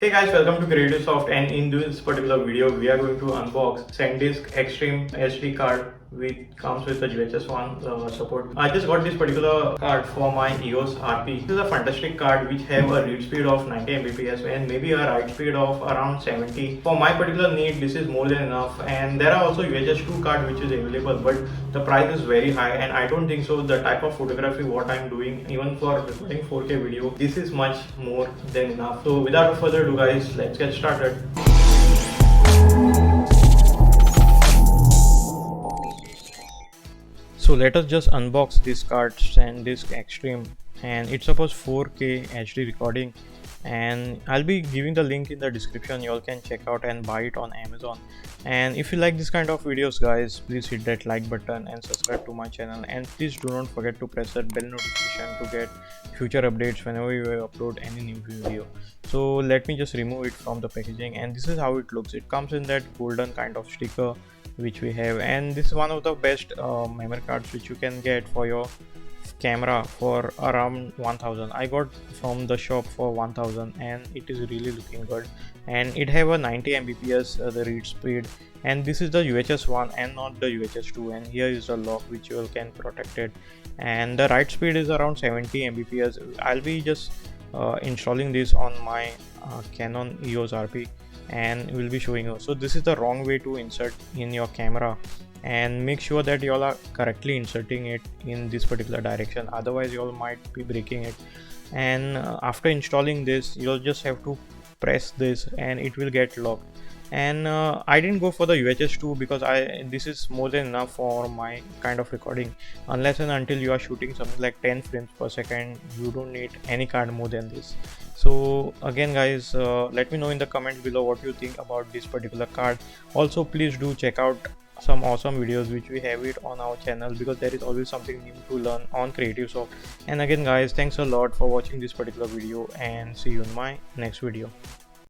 Hey guys, welcome to Creative Soft, and in this particular video we are going to unbox SanDisk Extreme SD card which comes with the UHS-I support. I just got this particular card for my EOS RP. This is a fantastic card which have a read speed of 90 Mbps and maybe a write speed of around 70. For my particular need this is more than enough, and there are also UHS-II card which is available, but the price is very high and I don't think so the type of photography what I'm doing, even for recording 4K video, this is much more than enough. So without further ado guys, let's get started. So let us just unbox this card, SanDisk Extreme, and it supports 4K HD recording, and I'll be giving the link in the description. You all can check out and buy it on Amazon. And if you like this kind of videos guys, please hit that like button and subscribe to my channel, and please do not forget to press that bell notification to get future updates whenever we upload any new video. So let me just remove it from the packaging, and this is how it looks. It comes in that golden kind of sticker which we have, and this is one of the best memory cards which you can get for your camera for around 1000. I got from the shop for 1000 and it is really looking good, and it have a 90 Mbps the read speed, and this is the UHS-I and not the UHS-II, and here is the lock which you all can protect it, and the write speed is around 70 Mbps. I'll be just installing this on my Canon EOS RP and will be showing you. So this is the wrong way to insert in your camera, and make sure that you all are correctly inserting it in this particular direction, otherwise you all might be breaking it. And after installing this, you'll just have to press this and it will get locked. And I didn't go for the UHS-II because this is more than enough for my kind of recording. Unless and until you are shooting something like 10 frames per second, you don't need any card more than this. So again guys, let me know in the comments below what you think about this particular card. Also please do check out some awesome videos which we have it on our channel, because there is always something new to learn on Creative Soft. And again guys, thanks a lot for watching this particular video, and see you in my next video.